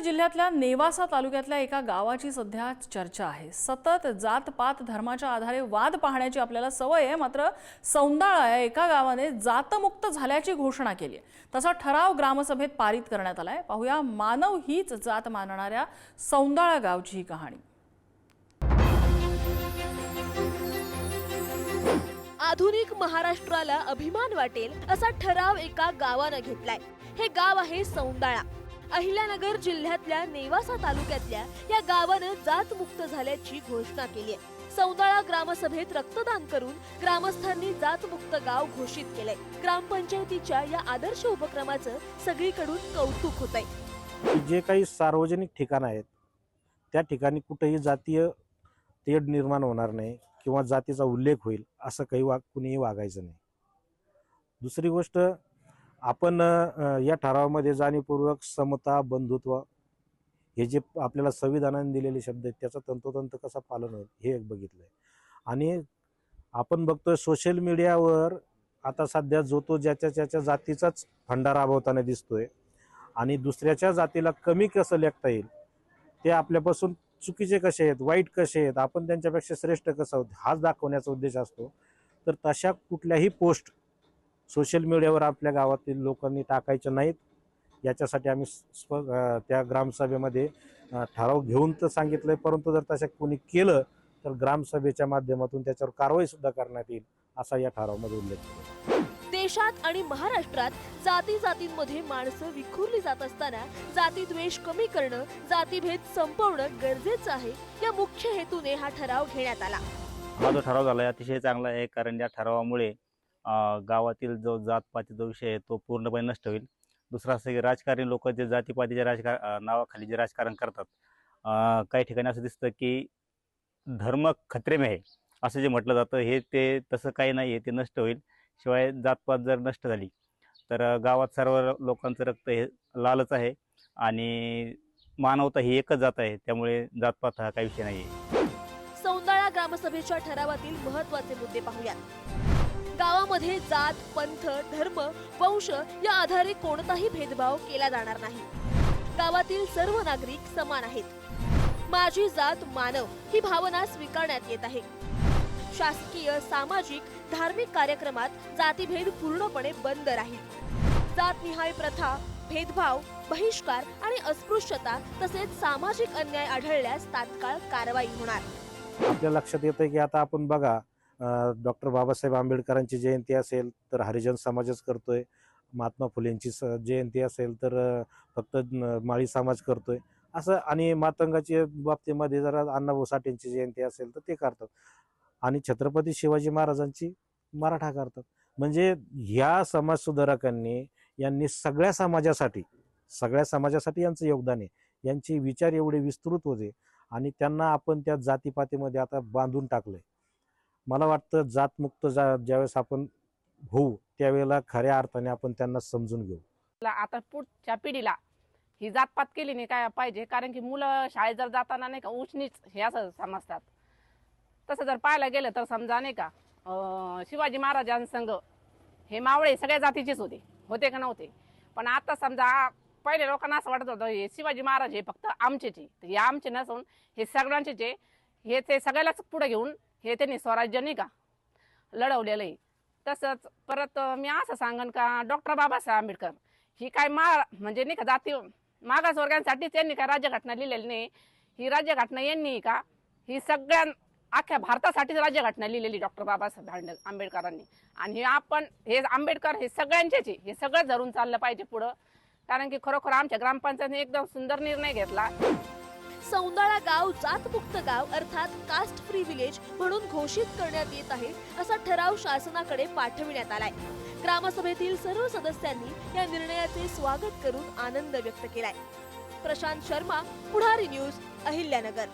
जिल्ह्यातल्या नेवासा तालुक्यातल्या एका गावाची सध्या चर्चा आहे। सतत जात-पात धर्माच्या आधारे वाद पाहण्याची आपल्याला सवय आहे, मात्र सौंदाळा या एका गावाने जातमुक्त झाल्याची घोषणा केली आहे। तसा ठराव ग्रामसभेत पारित करण्यात आलाय। पाहूया मानव हीच जात मानणाऱ्या सौंदाळा गावची ही कहाणी। आधुनिक महाराष्ट्राला अभिमान वाटेल असा ठराव एका गावाने घेतलाय। हे गाव आहे सौंदाळा। अहिल्यानगर जिल्ह्यातल्या नेवासा तालुक्यातल्या या गावाने जातमुक्त झाल्याची घोषणा केली आहे। सौंदाळा ग्रामसभेत रक्तदान करून ग्रामस्थांनी जातमुक्त गाव घोषित केलंय। ग्रामपंचायतीच्या या आदर्श उपक्रमाचं सगळीकडून कौतुक होतंय। जे काही सार्वजनिक ठिकाण आहेत त्या ठिकाणी कुठेही जातीय तेढ निर्माण होणार नाही किंवा जातीचा उल्लेख होईल असं काही कुणीही वागायचं नाही। दुसरी गोष्ट, आपण या ठरावामध्ये जाणीवपूर्वक समता, बंधुत्व हे जे आपल्याला संविधानाने दिलेले शब्द आहेत त्याचं तंतोतंत कसं पालन होईल हे एक बघितलंय। आणि आपण बघतोय सोशल मीडियावर आता सध्या जो तो ज्याच्या जातीचाच फंडा राबवताना दिसतोय आणि दुसऱ्याच्या जातीला कमी कसं लेखता येईल, ते आपल्यापासून चुकीचे कसे आहेत, वाईट कसे आहेत, आपण त्यांच्यापेक्षा श्रेष्ठ कसं आहोत हाच दाखवण्याचा उद्देश असतो। तर तशा कुठल्याही पोस्ट सोशल मीडियावर आपल्या गावातील लोकांनी टाकायच्या नाहीत। याच्यासाठी आम्ही त्या ग्रामसभेमध्ये ठराव घेऊन तर सांगितलंय, परंतु जर तशा कोणी केलं तर ग्रामसभेच्या माध्यमातून त्याच्यावर कारवाई सुद्धा करण्यात येईल असा या ठरावामध्ये उल्लेख केला। देशात आणि महाराष्ट्रात जातींमध्ये माणसं विखुरली जात असताना जातीद्वेष कमी करणं, जातीभेद संपवणं गरजेचं आहे। या मुख्य हेतूने हा ठराव घेण्यात आला। हा जो ठराव झाला अतिशय चांगला आहे, कारण या ठरावामुळे गावातील जो जातपातीचा विषय आहे तो पूर्णपणे नष्ट होईल। दुसरा असं की राजकारणी लोक जे जातीपातीच्या नावाखाली जे राजकारण करतात, काही ठिकाणी असं दिसतं की धर्म खतरे में आहे असं जे म्हटलं जातं, हे ते तसं काही नाही आहे, ते नष्ट होईल। शिवाय जातपात जर नष्ट झाली तर गावात सर्व लोकांचं रक्त हे लालच आहे आणि मानवता ही एकच जात आहे, त्यामुळे जातपात हा काही विषय नाही आहे। सौंदाळा ग्रामसभेच्या ठरावातील महत्त्वाचे मुद्दे पाहूयात। गावामध्ये जात, पंथ, धर्म, वंश या आधारे कोणताही भेदभाव केला जाणार नाही। गावातील सर्व नागरिक समान आहेत। माझी जात मानव ही भावना स्वीकारण्यात येत आहे। शासकीय, सामाजिक, धार्मिक कार्यक्रमात जातीभेद पूर्णपणे बंद राहील। जातनिहाय प्रथा, भेदभाव, बहिष्कार आणि अस्पृश्यता तसेच सामाजिक अन्याय आढळल्यास तात्काळ कारवाई होणार। आपल्या लक्षात येतं की आता आपण बघा, डॉक्टर बाबासाहेब आंबेडकरांची जयंती असेल तर हरिजन समाजच करतोय, महात्मा फुलेंची जयंती असेल तर फक्त माळी समाज करतोय असं, आणि मातंगाच्या बाबतीमध्ये जर अण्णाभाऊ साठेंची जयंती असेल तर ते करतात, आणि छत्रपती शिवाजी महाराजांची मराठा करतात। म्हणजे ह्या समाजसुधारकांनी यांनी सगळ्या समाजासाठी यांचं योगदान आहे। यांचे विचार एवढे विस्तृत होते आणि त्यांना आपण त्या जातीपातीमध्ये आता बांधून टाकलंय। मला वाटतं जातमुक्त ज्यावेळेस आपण होऊ त्यावेळेला खऱ्या अर्थाने आपण त्यांना समजून घेऊ। आता पुढच्या पिढीला ही जातपात केली नाही काय पाहिजे, कारण की मुलं शाळेत जर जाताना नाही का ऊच नीच हे असं समजतात। तसं जर पाहायला गेलं तर समजा नाही का शिवाजी महाराजांसंग हे मावळे सगळ्या जातीचेच होते का नव्हते, पण आता समजा पहिले लोकांना असं वाटत होतं हे शिवाजी महाराज हे फक्त आमचेच आहे, तर हे आमचे नसून हे सगळ्यांचेच आहे। हे ते सगळ्यालाच पुढे घेऊन हे त्यांनी स्वराज्य नाही का लढवलेलं आहे। तसंच परत मी असं सांगन का डॉक्टर बाबासाहेब आंबेडकर ही काय म्हणजे नाही का जाती मागासवर्गांसाठी त्यांनी काय राज्यघटना लिहिलेली नाही। ही राज्यघटना यांनी का ही सगळ्या अख्ख्या भारतासाठीच राज्यघटना लिहिलेली डॉक्टर बाबासाहेब आंबेडकरांनी, आणि हे आंबेडकर हे सगळ्यांचेच आहे, हे सगळं धरून चाललं पाहिजे पुढं, कारण की खरोखर आमच्या ग्रामपंचायतीने एकदम सुंदर निर्णय घेतला। सौंदाळा गाव जातमुक्त गाव अर्थात कास्ट फ्री विलेज म्हणून घोषित करण्यात येत आहे असा ठराव शासनाकडे पाठविण्यात आलाय। ग्रामसभेतील सर्व सदस्यांनी या निर्णयाचे स्वागत करून आनंद व्यक्त केलाय। प्रशांत शर्मा, पुढारी न्यूज, अहिल्यानगर।